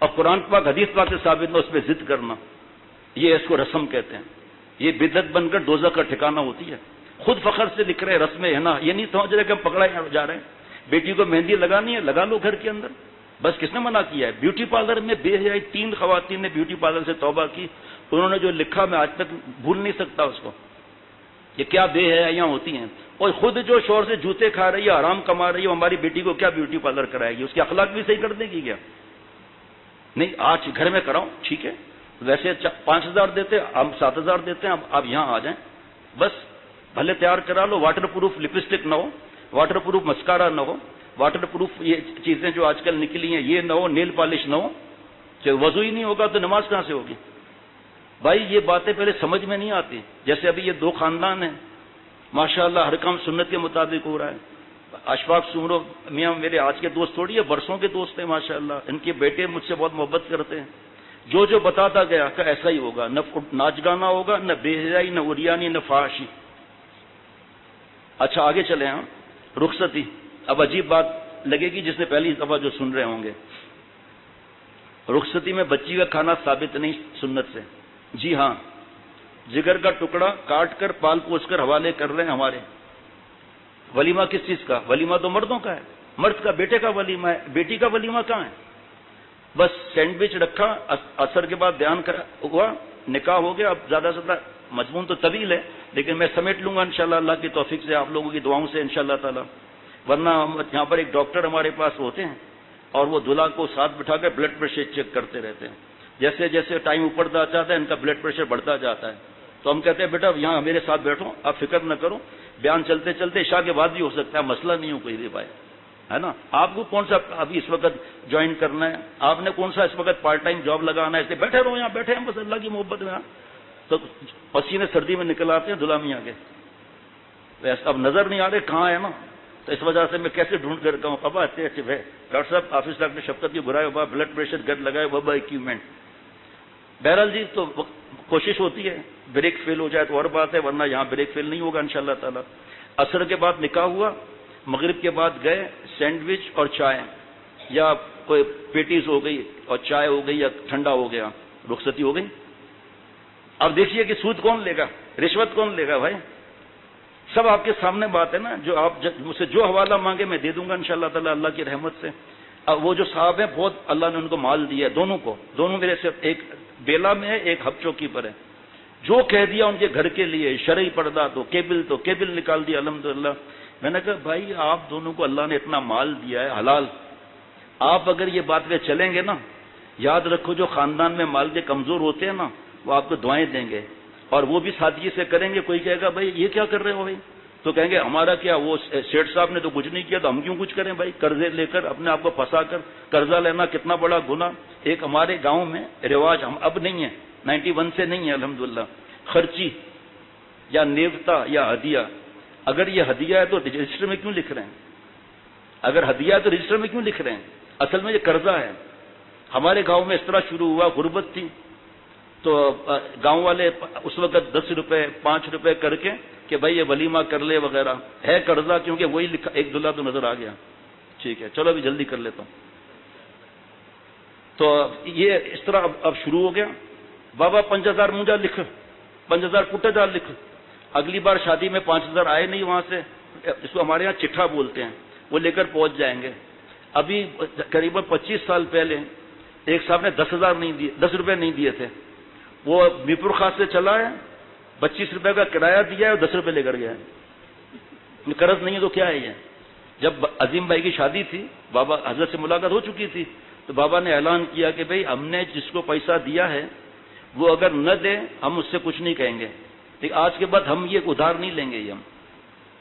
اور قرآن پاک حدیث پاک سے ثابت نہ ہو، اس پہ ضد کرنا، یہ اس کو رسم کہتے ہیں. یہ بدعت بن کر دوزخ کا ٹھکانہ ہوتی ہے. خود فخر سے لکھ رہے رسم ہے نا، یہ نہیں سمجھ رہے کہ ہم پکڑائے جا رہے ہیں. بیٹی کو مہندی لگانی ہے، لگا لو گھر کے اندر، بس کس نے منع کیا ہے؟ بیوٹی پارلر میں بے حیائی 3 خواتین نے بیوٹی پارلر سے توبہ کی. انہوں نے جو لکھا میں آج تک بھول نہیں سکتا اس کو. یہ کیا بے حیائیاں ہوتی ہیں. اور خود جو شوہر سے جوتے کھا رہی ہے، حرام کما رہی ہے، ہماری بیٹی کو کیا بیوٹی پارلر کرائے گی؟ اس کی اخلاق بھی صحیح کر دے گی کیا؟ نہیں، آج گھر میں کراؤ ٹھیک ہے، ویسے 5,000 دیتے، ہم 7,000 دیتے ہیں، آپ یہاں آ جائیں، بس بھلے تیار کرا لو. واٹر پروف لپسٹک نہ ہو، واٹر پروف مسکارا نہ ہو، واٹر پروف یہ چیزیں جو آج کل نکلی ہیں یہ نہ ہو، نیل پالش نہ ہو. جب وضو ہی نہیں ہوگا تو نماز کہاں سے ہوگی؟ بھائی یہ باتیں پہلے سمجھ میں نہیں آتی. جیسے ابھی یہ 2 خاندان ہیں، ماشاءاللہ ہر کام سنت کے مطابق ہو رہا ہے. اشفاق سمرو میاں میرے آج کے دوست تھوڑی ہے، برسوں کے دوست ہیں ماشاءاللہ. ان کے بیٹے مجھ سے بہت محبت کرتے ہیں. جو بتاتا گیا کہ ایسا ہی ہوگا، نہ ناچ گانا ہوگا، نہ بے حیائی، نہ اریانی، نہ فحاشی. اچھا آگے چلیں ہم. رخصتی اب عجیب بات لگے گی جس نے پہلی دفعہ جو سن رہے ہوں گے. رخصتی میں بچی کا کھانا ثابت نہیں سنت سے. جی ہاں، جگر کا ٹکڑا کاٹ کر پال پوچھ کر حوالے کر رہے ہیں ہمارے. ولیمہ کس چیز کا؟ ولیمہ تو مردوں کا ہے، مرد کا بیٹے کا ولیمہ ہے، بیٹی کا ولیمہ کہاں ہے؟ بس سینڈوچ رکھا، عصر کے بعد بیان ہوا، نکاح ہو گیا. اب زیادہ سے زیادہ مضمون تو طویل ہے لیکن میں سمیٹ لوں گا انشاءاللہ اللہ کی توفیق سے، آپ لوگوں کی دعاؤں سے انشاءاللہ تعالی. ورنہ یہاں پر ایک ڈاکٹر ہمارے پاس ہوتے ہیں اور وہ دلہا کو ساتھ بٹھا کر بلڈ پریشر چیک کرتے رہتے ہیں. جیسے جیسے ٹائم اوپر جاتا ہے ان کا بلڈ پریشر بڑھتا جاتا ہے. تو ہم کہتے ہیں بیٹا یہاں میرے ساتھ بیٹھو، آپ فکر نہ کرو، بیان چلتے چلتے عشاء کے بعد بھی ہو سکتا ہے، مسئلہ نہیں ہو کوئی بھی بھائی، ہے نا. آپ کو کون سا ابھی اس وقت جوائن کرنا ہے، آپ نے کون سا اس وقت پارٹ ٹائم جاب لگانا ہے، اس لیے بیٹھے رہو، یہاں بیٹھے ہیں بس اللہ کی محبت میں. تو پسینے سردی میں نکل آتے ہیں دلہا میاں کے، ویسے اب نظر نہیں آ رہے کہاں ہے نا. تو اس وجہ سے میں کیسے ڈھونڈ کر کہوں ابا اچھے اچھے ہے ڈاکٹر صاحب، آفس ڈاکٹر شفقت کی برائے وبا، بلڈ پریشر گٹ لگائے وبا اکوپمنٹ. بہرحال جی تو کوشش ہوتی ہے، بریک فیل ہو جائے تو اور بات ہے، ورنہ یہاں بریک فیل نہیں ہوگا انشاءاللہ تعالی. عصر کے بعد نکاح ہوا، مغرب کے بعد گئے، سینڈوچ اور چائے یا کوئی پیٹیز ہو گئی اور چائے ہو گئی یا ٹھنڈا ہو گیا، رخصتی ہو گئی. اب دیکھیے کہ سود کون لے گا، رشوت کون لے گا بھائی؟ سب آپ کے سامنے بات ہے نا. جو آپ مجھ سے جو حوالہ مانگے میں دے دوں گا انشاءاللہ تعالی اللہ کی رحمت سے. اب وہ جو صاحب ہیں بہت اللہ نے ان کو مال دیا ہے، دونوں کو، دونوں میرے سے ایک بیلا میں ہے ایک ہب چوکی پر ہے. جو کہہ دیا ان کے گھر کے لیے، شرعی پردہ تو کیبل نکال دیا الحمدللہ. میں نے کہا بھائی آپ دونوں کو اللہ نے اتنا مال دیا ہے حلال، آپ اگر یہ بات پہ چلیں گے نا یاد رکھو جو خاندان میں مال کے کمزور ہوتے ہیں نا وہ آپ کو دعائیں دیں گے اور وہ بھی سادگی سے کریں گے. کوئی کہے گا بھائی یہ کیا کر رہے ہو بھائی, تو کہیں گے ہمارا کیا, وہ سیٹھ صاحب نے تو کچھ نہیں کیا تو ہم کیوں کچھ کریں بھائی. قرضے لے کر اپنے آپ کو پھنسا کر قرضہ لینا کتنا بڑا گناہ. ایک ہمارے گاؤں میں رواج, ہم اب نہیں ہے 91 سے نہیں ہے الحمدللہ, خرچی یا نیوتا یا ہدیہ. اگر یہ ہدیہ ہے تو رجسٹر میں کیوں لکھ رہے ہیں؟ اگر ہدیہ ہے تو رجسٹر میں کیوں لکھ رہے ہیں؟ اصل میں یہ قرضہ ہے. ہمارے گاؤں میں اس طرح شروع ہوا, غربت تھی تو گاؤں والے اس وقت 10 روپے 5 روپے کر کے کہ بھائی یہ ولیمہ کر لے وغیرہ, ہے قرضہ کیونکہ وہی لکھا, ایک دلہا تو نظر آ گیا, ٹھیک ہے چلو ابھی جلدی کر لیتا ہوں. تو یہ اس طرح اب شروع ہو گیا. بابا 5000 مونجا لکھ, 5000 پٹا لکھ. اگلی بار شادی میں 5000 آئے نہیں وہاں سے, اس کو ہمارے یہاں چٹھا بولتے ہیں, وہ لے کر پہنچ جائیں گے. ابھی قریب 25 سال پہلے ایک صاحب نے 10 روپے نہیں دیے تھے. وہ میپور خاص سے چلا ہے, 25 روپے کا کرایہ دیا ہے اور 10 روپے لے کر گیا ہے. قرض نہیں ہے تو کیا ہے یہ. جب عظیم بھائی کی شادی تھی, بابا حضرت سے ملاقات ہو چکی تھی, تو بابا نے اعلان کیا کہ بھئی ہم نے جس کو پیسہ دیا ہے وہ اگر نہ دے ہم اس سے کچھ نہیں کہیں گے, لیکن آج کے بعد ہم یہ ادھار نہیں لیں گے.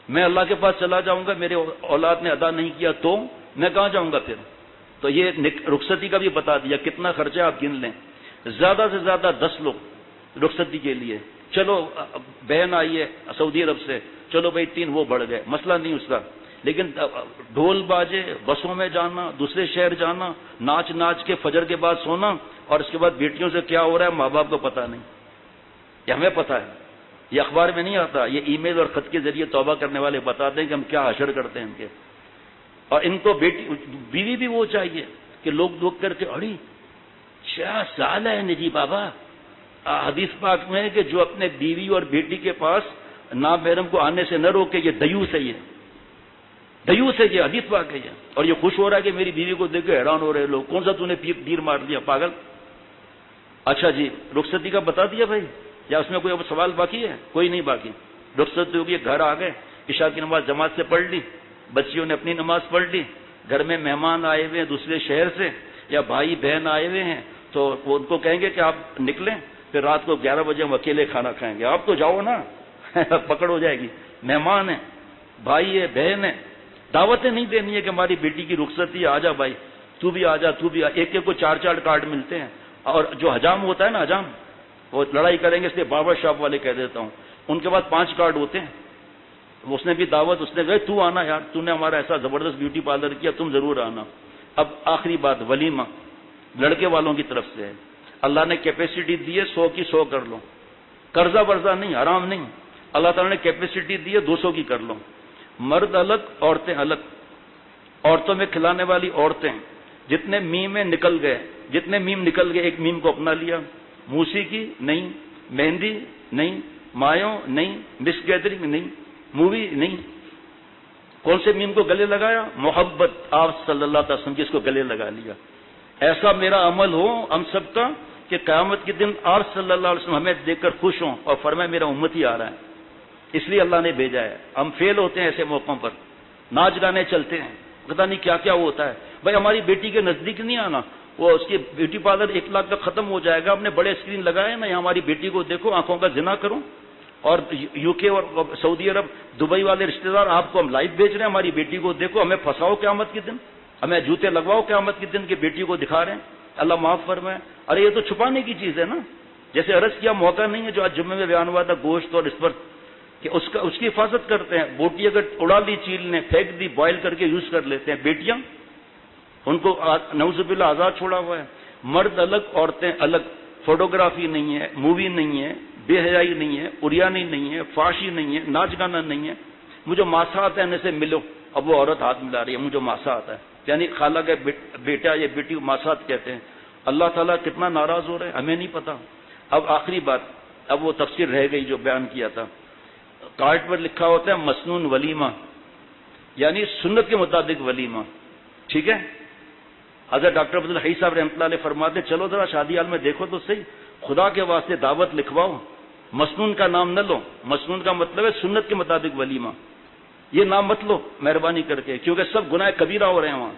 میں اللہ کے پاس چلا جاؤں گا, میرے اولاد نے ادا نہیں کیا تو میں کہاں جاؤں گا پھر. تو یہ رخصتی کا بھی بتا دیا, کتنا خرچہ آپ گن لیں. زیادہ سے زیادہ 10 لوگ رخصتی کے لیے. چلو بہن آئی ہے سعودی عرب سے, چلو بھائی 3 وہ بڑھ گئے, مسئلہ نہیں اس کا. لیکن ڈھول باجے, بسوں میں جانا, دوسرے شہر جانا, ناچ ناچ کے فجر کے بعد سونا, اور اس کے بعد بیٹیوں سے کیا ہو رہا ہے ماں باپ کو پتا نہیں. یہ ہمیں پتا ہے, یہ اخبار میں نہیں آتا, یہ ای میل اور خط کے ذریعے توبہ کرنے والے بتاتے ہیں کہ ہم کیا حشر کرتے ہیں ان کے. اور ان کو بیوی بھی وہ چاہیے کہ لوگ کر کے اڑی 6 سال ہے نجی بابا. حدیث پاک میں ہے کہ جو اپنے بیوی اور بیٹی کے پاس نامحرم کو آنے سے نہ روکے یہ دیوس ہے. یہ دیوس ہے, یہ حدیث پاک ہے یہ. اور یہ خوش ہو رہا ہے کہ میری بیوی کو دیکھ کے حیران ہو رہے لوگ, کون سا تو نے تیر مار دیا پاگل. اچھا جی رخصتی کا بتا دیا بھائی, یا اس میں کوئی اب سوال باقی ہے؟ کوئی نہیں باقی. رخصتی ہوگی, گھر آ گئے, عشاء کی نماز جماعت سے پڑھ لی, بچیوں نے اپنی نماز پڑھ لی, گھر میں مہمان آئے ہوئے ہیں دوسرے شہر سے یا بھائی بہن آئے ہوئے ہیں تو وہ ان کو کہیں گے کہ آپ نکلیں, پھر رات کو 11 بجے ہم اکیلے کھانا کھائیں گے. آپ تو جاؤ نا, پکڑ ہو جائے گی. مہمان ہیں, بھائی ہے, بہن ہے, دعوتیں نہیں دینی ہے کہ ہماری بیٹی کی رخصتی, آ جا بھائی تو بھی آ جا, تو بھی. ایک ایک کو 4 کارڈ ملتے ہیں. اور جو حجام ہوتا ہے نا, حجام, وہ لڑائی کریں گے اس لیے باربر شاپ والے کہہ دیتا ہوں, ان کے پاس 5 کارڈ ہوتے ہیں. اس نے بھی دعوت, اس نے کہا تو آنا یار, تو نے ہمارا ایسا زبردست بیوٹی پارلر کیا, تم ضرور آنا. اب آخری بات, ولیمہ لڑکے والوں کی طرف سے ہے. اللہ نے کیپیسٹی دی ہے 100 کی 100 کر لو, قرضہ برضہ نہیں, حرام نہیں. اللہ تعالیٰ نے کیپیسٹی دی ہے 200 کی کر لو. مرد الگ, عورتیں الگ. عورتوں میں کھلانے والی عورتیں جتنے میم میں نکل گئے, جتنے میم نکل گئے ایک میم کو اپنا لیا. موسیقی نہیں, مہندی نہیں, مایوں نہیں, مس گیدرنگ نہیں, مووی نہیں. کون سے میم کو گلے لگایا؟ محبت آپ صلی اللہ علیہ وسلم کی, اس کو گلے لگا لیا. ایسا میرا عمل ہو ہم سب کا کہ قیامت کے دن آپ صلی اللہ علیہ وسلم ہمیں دیکھ کر خوش ہوں اور فرمائے میرا امتی آ رہا ہے. اس لیے اللہ نے بھیجا ہے. ہم فیل ہوتے ہیں ایسے موقعوں پر, ناچ گانے چلتے ہیں, پتہ نہیں کیا کیا ہوتا ہے. بھائی ہماری بیٹی کے نزدیک نہیں آنا, وہ اس کی بیوٹی پارلر 1 لاکھ کا ختم ہو جائے گا. ہم نے بڑے اسکرین لگائے نا, یہاں ہماری بیٹی کو دیکھو, آنکھوں کا زنا کرو. اور یو کے اور سعودی عرب, دبئی والے رشتہ دار آپ کو ہم لائیو بھیج رہے ہیں, ہماری بیٹی کو دیکھو, ہمیں پھنساؤ قیامت کے دن, ہمیں جوتے لگواؤ قیامت کے دن کہ بیٹی کو دکھا رہے ہیں. اللہ معاف فرمائے. ارے یہ تو چھپانے کی چیز ہے نا. جیسے عرض کیا موقع نہیں ہے جو آج جمعے میں بیان ہوا تھا گوشت اور اس پر, کہ اس کی حفاظت کرتے ہیں. بوٹی اگر اڑا لی چیل نے, پھینک دی, بوائل کر کے یوز کر لیتے ہیں. بیٹیاں ان کو نعوذ باللہ آزاد چھوڑا ہوا ہے. مرد الگ, عورتیں الگ. فوٹوگرافی نہیں ہے, مووی نہیں ہے, بے حیائی نہیں ہے, اریانی نہیں ہے, فاشی نہیں ہے, ناچ گانا نہیں ہے. مجھے ماسا آتا ہے ان سے ملو. اب وہ عورت ہاتھ ملا رہی ہے, مجھے ماسا آتا ہے, یعنی خالہ کا بیٹا یا بیٹی ماسات کہتے ہیں. اللہ تعالیٰ کتنا ناراض ہو رہے ہیں ہمیں نہیں پتا. اب آخری بات, اب وہ تفسیر رہ گئی جو بیان کیا تھا. کارڈ پر لکھا ہوتا ہے مسنون ولیمہ, یعنی سنت کے مطابق ولیمہ. ٹھیک ہے, حضرت ڈاکٹر عبد الحی صاحب رحمۃ اللہ علیہ فرماتے چلو ذرا شادی حال میں دیکھو تو صحیح, خدا کے واسطے دعوت لکھواؤ, مسنون کا نام نہ لو. مسنون کا مطلب ہے سنت کے مطابق ولیمہ. یہ نام مت لو مہربانی کر کے, کیونکہ سب گناہ کبیرہ ہو رہے ہیں وہاں,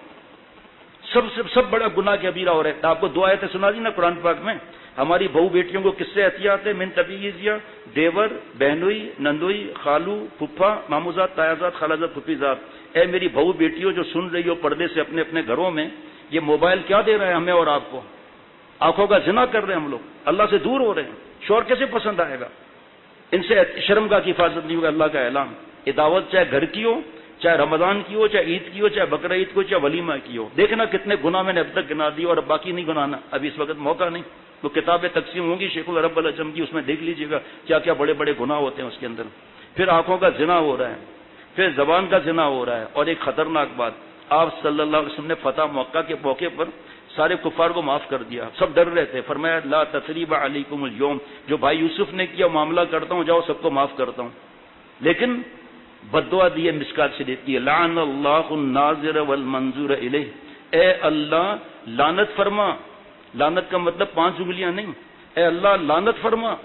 سب بڑا گناہ کبیرہ ہو رہا ہے. آپ کو دو آیتیں سنا دی نا قرآن پاک میں, ہماری بہو بیٹیوں کو کس سے احتیاط ہے؟ من تبیزیا, دیور, بہنوئی, نندوئی, خالو, پھپھا, ماموزاد, تایازاد, خالازاد, پھپھیزاد. اے میری بہو بیٹیوں جو سن رہی ہو پردے سے اپنے اپنے گھروں میں, یہ موبائل کیا دے رہا ہے ہمیں اور آپ کو؟ آنکھوں کا زنا کر رہے ہیں ہم لوگ, اللہ سے دور ہو رہے ہیں. شوہر کیسے پسند آئے گا؟ ان سے شرمگاہ کی حفاظت نہیں ہوگا. اللہ کا اعلان, یہ دعوت چاہے گھر کی ہو, چاہے رمضان کی ہو, چاہے عید کی ہو, چاہے بقرہ عید کو, چاہے ولیمہ کی ہو. دیکھنا کتنے گناہ میں نے اب تک گنا دی اور اب باقی نہیں گنانا. ابھی اس وقت موقع نہیں. وہ کتابیں تقسیم ہوں گی شیخ العرب العجم کی, اس میں دیکھ لیجئے گا کیا کیا بڑے بڑے گناہ ہوتے ہیں اس کے اندر. پھر آنکھوں کا زنا ہو رہا ہے, پھر زبان کا زنا ہو رہا ہے. اور ایک خطرناک بات, آپ صلی اللہ علیہ وسلم نے فتح مکہ کے موقع پر سارے کفار کو معاف کر دیا. سب ڈر رہے تھے, فرمایا لا تثریب علیکم اليوم, جو بھائی یوسف نے کیا معاملہ کرتا ہوں, جاؤ سب کو معاف کرتا ہوں. لیکن بددعا دی ہے مشکات شریف کی, لعن اللہ الناظر والمنظور الیہ, اے اللہ لعنت فرما. لعنت کا مطلب 5 انگلیاں نہیں, اے اللہ لعنت فرما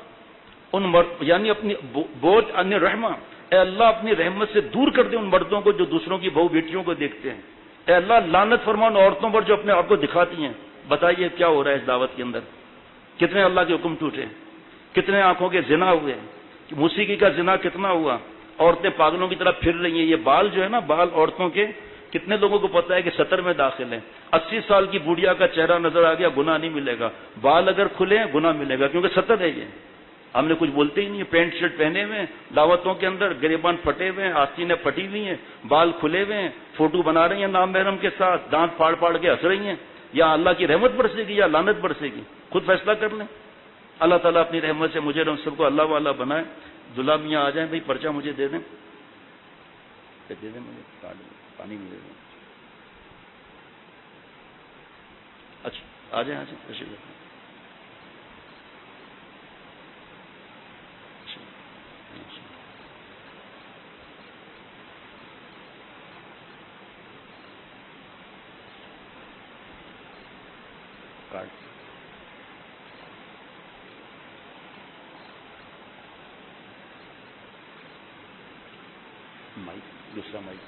ان یعنی اپنی بوجھ ان رحمہ, اے اللہ اپنی رحمت سے دور کر دے ان مردوں کو جو دوسروں کی بہو بیٹیوں کو دیکھتے ہیں. اے اللہ لعنت فرما ان عورتوں پر جو اپنے آپ کو دکھاتی ہیں. بتائیے کیا ہو رہا ہے اس دعوت کے اندر؟ کتنے اللہ کے حکم ٹوٹے, کتنے آنکھوں کے زنا ہوئے, موسیقی کا زنا کتنا ہوا, عورتیں پاگلوں کی طرح پھر رہی ہیں. یہ بال جو ہے نا, بال عورتوں کے, کتنے لوگوں کو پتا ہے کہ 70 میں داخل ہیں. 80 سال کی بوڑھیا کا چہرہ نظر آ گیا, گناہ نہیں ملے گا. بال اگر کھلے ہیں گناہ ملے گا, کیونکہ 70 ہے. یہ ہم نے کچھ بولتے ہی نہیں. پینٹ شرٹ پہنے ہوئے ہیں دعوتوں کے اندر, گریبان پھٹے ہوئے ہیں, آستینیں پھٹی ہوئی ہیں, بال کھلے ہوئے ہیں, فوٹو بنا رہی ہیں نام محرم کے ساتھ, دانت پھاڑ پھاڑ کے ہنس رہی ہیں. یا اللہ کی رحمت برسے گی یا لعنت برسے گی, خود فیصلہ کر لیں. اللہ تعالیٰ اپنی رحمت سے مجھے ہم سب کو اللہ والا بنائے. دلہا میاں آ جائیں بھائی, پرچہ مجھے دے دیں, مجھے پانی بھی دے دیں. اچھا آ جائیں, مائک دوسرا مائک.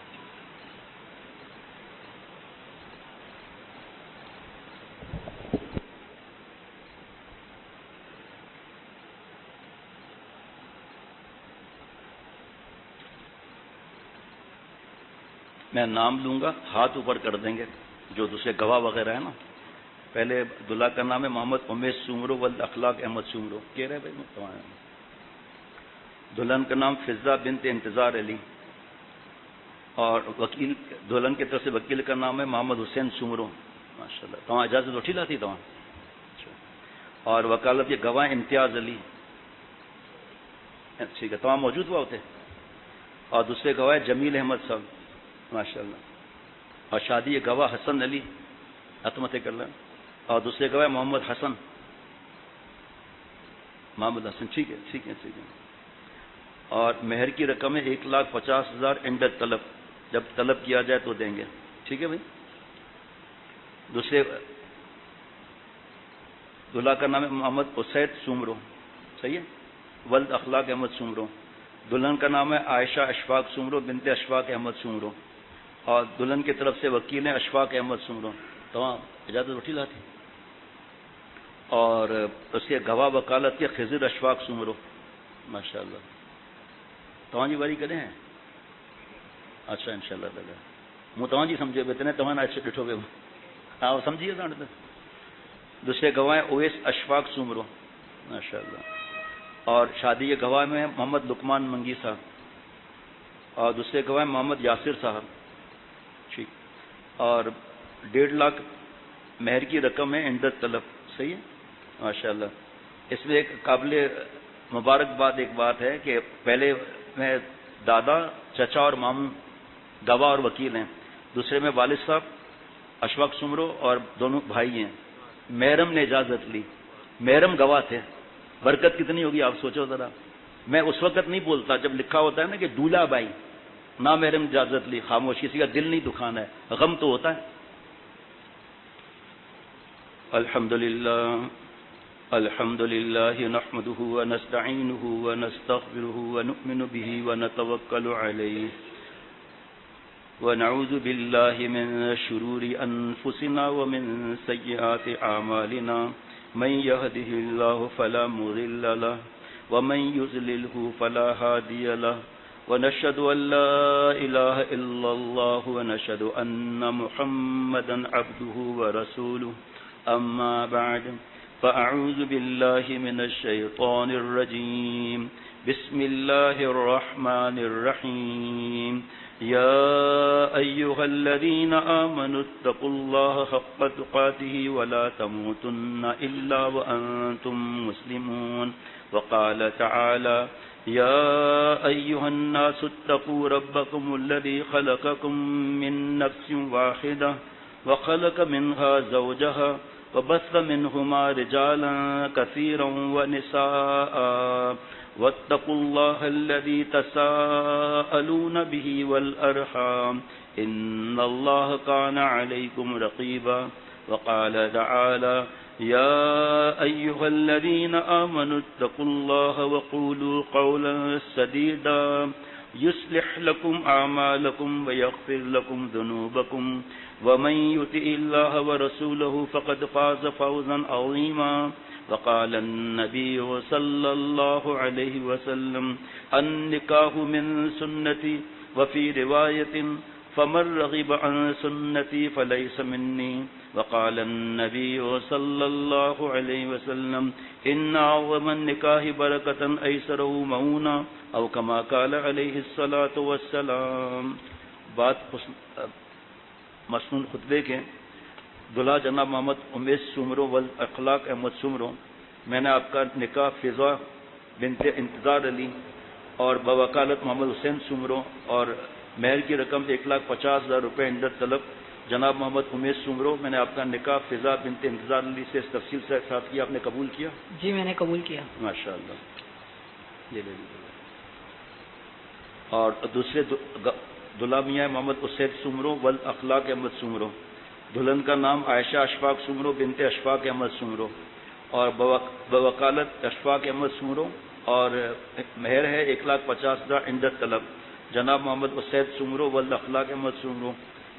میں نام لوں گا, ہاتھ اوپر کر دیں گے جو دوسرے گواہ وغیرہ ہے نا. پہلے دلہا کا نام ہے محمد امیش سومرو ولد اخلاق احمد سومرو, کہہ رہے بھائی. دلہن کا نام فضا بنت انتظار علی, اور وکیل دلہن کی طرف سے وکیل کا نام ہے محمد حسین سومرو. ماشاء اللہ, تو اجازت اٹھی لاتی تو. اور وکالت کے گواہ امتیاز علی, ٹھیک ہے, تو موجود ہوا ہوتے. اور دوسرے گواہ جمیل احمد صاحب, ماشاء اللہ. اور شادی یہ گواہ حسن علی عطمت کر لیں. اور دوسرے گواہ محمد حسن, محمد حسن, ٹھیک ہے ٹھیک ہے ٹھیک ہے. اور مہر کی رقم ہے 1,50,000 عند طلب, جب طلب کیا جائے تو دیں گے, ٹھیک ہے بھائی. دوسرے دلہا کا نام ہے محمد اسید سومرو, صحیح ہے, ولد اخلاق احمد سومرو. دلہن کا نام ہے عائشہ اشفاق سومرو بنت اشفاق احمد سومرو. اور دلہن کی طرف سے وکیل ہیں اشفاق احمد سومرو. تو اجازت اٹھی لاتی. اور اس کے گواہ وکالت کے خضر اشفاق سومرو, ماشاء اللہ. تو جی باری کریں ہیں. اچھا ان شاء اللہ تعالیٰ مجھے جی سمجھے بتنے تو اچھے ڈٹھو گے, ہاں سمجھیے گا. دوسرے گواہ اویس اشفاق سومرو, ماشاء اللہ. اور شادی کے گواہ میں محمد لقمان منگی صاحب. اور دوسرے گواہ محمد یاسر صاحب, ٹھیک. اور 1.5 لاکھ مہر کی رقم ہے عند طلب, صحیح ہے, ماشاء اللہ. اس میں ایک قابل مبارکباد ایک بات ہے کہ پہلے میں دادا چچا اور ماموں گواہ اور وکیل ہیں. دوسرے میں والد صاحب اشفاق سومرو اور دونوں بھائی ہیں. محرم نے اجازت لی, محرم گواہ تھے. برکت کتنی ہوگی آپ سوچو ذرا. میں اس وقت نہیں بولتا جب لکھا ہوتا ہے نا کہ دولہا بھائی, نہ محرم اجازت لی, خاموش, کسی کا دل نہیں دکھانا ہے, غم تو ہوتا ہے. الحمد للہ نحمده ونستعینه ونستغفره ونؤمن به ونتوکل علیہ ونعوذ بالله من شرور أنفسنا ومن سيئات أعمالنا من يهده الله فلا مضل له ومن يضلله فلا هادي له ونشهد أن لا إله إلا الله ونشهد أن محمدا عبده ورسوله أما بعد فأعوذ بالله من الشيطان الرجيم بسم الله الرحمن الرحيم يا أيها الذين آمنوا اتقوا الله حق تقاته ولا تموتن إلا وأنتم مسلمون وقال تعالى يا أيها الناس اتقوا ربكم الذي خلقكم من نفس واحدة وخلق منها زوجها وبث منهما رجالا كثيرا ونساء واتقوا الله الذي تساءلون به والأرحام إن الله كان عليكم رقيبا وقال تعالى يا أيها الذين آمنوا اتقوا الله وقولوا قولا سديدا يصلح لكم أعمالكم ويغفر لكم ذنوبكم ومن يطع الله ورسوله فقد فاز فوزا عظيما وقال النبي صلى الله عليه وسلم النكاح من سنتي وفي رواية فمن رغب عن سنتي فليس مني وقال النبي صلى الله عليه وسلم إن أعظم النكاح بركة أيسره مؤونة أو كما قال عليه الصلاة والسلام. بات مسنون خطبے کے دلہا جناب محمد امیش سمرو والاخلاق احمد سمرو. میں نے آپ کا نکاح فضا بنت انتظار علی اور بوکالت محمد حسین سمرو اور مہر کی رقم 1,50,000 روپے اندر طلب جناب محمد امیش سمرو. میں نے آپ کا نکاح فضا بنت انتظار علی سے اس تفصیل سے ساتھ کیا. آپ نے قبول کیا؟ جی میں نے قبول کیا. ماشاء اللہ. یہ لے لیجیے. اور دوسرے دلہا میاں محمد اسید سمرو والاخلاق احمد سمرو. دلہن کا نام عائشہ اشفاق سمرو بنت اشفاق احمد سمرو اور بوکالت اشفاق احمد سمرو اور مہر ہے 1,50,000 عندت طلب جناب محمد اسید سمرو والاخلاق احمد سمرو.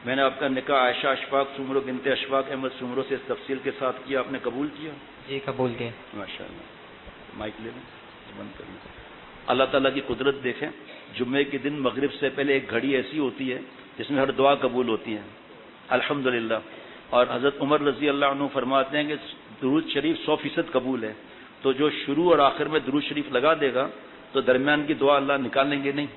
میں نے آپ کا نکاح عائشہ اشفاق سمرو بنت اشفاق احمد سمرو سے اس تفصیل کے ساتھ کیا. آپ نے قبول کیا؟ جی قبول کیا. ماشاء اللہ. مائک لے لیں, بند کر لیں. اللہ تعالیٰ کی قدرت دیکھیں. جمعے کے دن مغرب سے پہلے ایک گھڑی ایسی ہوتی ہے جس میں ہر دعا قبول ہوتی ہے الحمدللہ. اور حضرت عمر رضی اللہ عنہ فرماتے ہیں کہ درود شریف 100% قبول ہے. تو جو شروع اور آخر میں درود شریف لگا دے گا تو درمیان کی دعا اللہ نکالیں گے نہیں.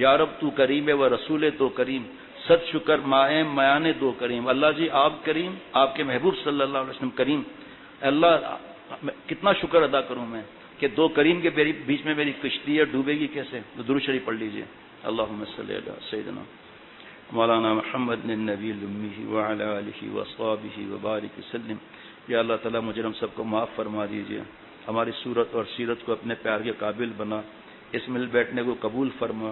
یا رب تو کریم و رسول تو کریم صد شکر مائم میان دو کریم. اللہ جی آپ کریم, آپ کے محبوب صلی اللہ علیہ وسلم کریم. اللہ کتنا شکر ادا کروں میں کہ دو کریم کے بیچ میں میری کشتی ہے, ڈوبے گی کیسے؟ تو درود شریف پڑھ لیجئے. اللہم صلی علی سیدنا مولانا محمد النبی الامی وعلی آلہ واصحابہ وبارک وسلم. یا اللہ تعالیٰ مجھے ہم سب کو معاف فرما دیجئے. ہماری صورت اور سیرت کو اپنے پیار کے قابل بنا. اس مل بیٹھنے کو قبول فرما.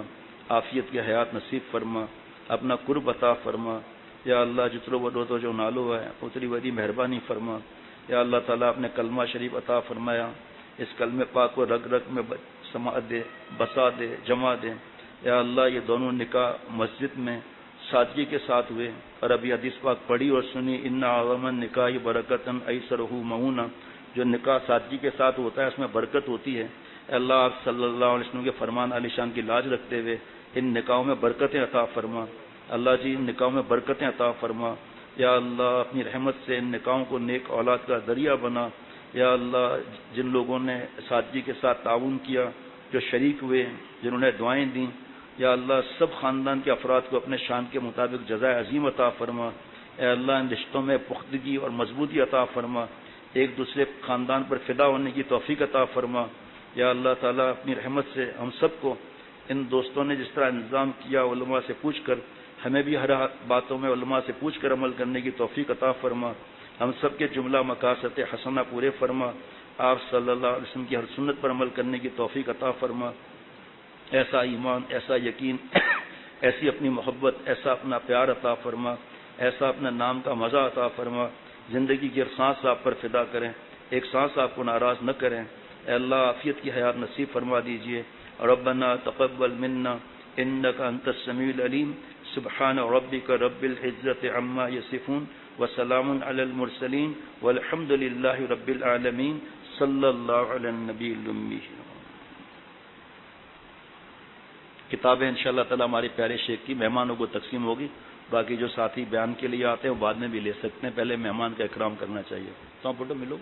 عافیت کی حیات نصیب فرما. اپنا قرب عطا فرما. یا اللہ جترو وڈو تو جو نالو ہے اتری وڈی مہربانی فرما. یا اللہ تعالیٰ اپنے کلمہ شریف عطا فرمایا. اس کلمہ پاک کو رگ رگ میں سما دے, بسا دے, جما دے. یا اللہ یہ دونوں نکاح مسجد میں سادگی کے ساتھ ہوئے اور ابھی حدیث پاک پڑھی اور سنی ان اعظم النکاح برکتن ایسرہ مؤونہ. جو نکاح سادگی کے ساتھ ہوتا ہے اس میں برکت ہوتی ہے. اللہ آپ صلی اللہ علیہ وسلم کے فرمان علی شان کی لاج رکھتے ہوئے ان نکاحوں میں برکتیں عطا فرما. اللہ جی ان نکاحوں میں برکتیں عطا فرما. یا اللہ اپنی رحمت سے ان نکاحوں کو نیک اولاد کا ذریعہ بنا. یا اللہ جن لوگوں نے سادگی کے ساتھ تعاون کیا, جو شریک ہوئے, جنہوں نے دعائیں دیں, یا اللہ سب خاندان کے افراد کو اپنے شان کے مطابق جزائے عظیم عطا فرما. اے اللہ ان رشتوں میں پختگی اور مضبوطی عطا فرما. ایک دوسرے خاندان پر فدا ہونے کی توفیق عطا فرما. یا اللہ تعالیٰ اپنی رحمت سے ہم سب کو ان دوستوں نے جس طرح انتظام کیا علماء سے پوچھ کر ہمیں بھی ہر باتوں میں علماء سے پوچھ کر عمل کرنے کی توفیق عطا فرما. ہم سب کے جملہ مقاصد حسنہ پورے فرما. آپ صلی اللہ علیہ وسلم کی ہر سنت پر عمل کرنے کی توفیق عطا فرما. ایسا ایمان, ایسا یقین, ایسی اپنی محبت, ایسا اپنا پیار عطا فرما. ایسا اپنا نام کا مزہ عطا فرما. زندگی کی ہر سانس آپ پر فدا کریں, ایک سانس آپ کو ناراض نہ کریں. اے اللہ عافیت کی حیات نصیب فرما دیجئے. ربنا تقبل منا انک انت السمیع العلیم. سبحان ربک رب العزت عما یصفون وسلام علی المرسلین والحمد للہ رب العالمین صلی اللہ علی النبی الامی. کتابیں انشاءاللہ تعالی ہمارے پیارے شیخ کی مہمانوں کو تقسیم ہوگی. باقی جو ساتھی بیان کے لیے آتے ہیں وہ بعد میں بھی لے سکتے ہیں. پہلے مہمان کا اکرام کرنا چاہیے. تو فوٹو ملو.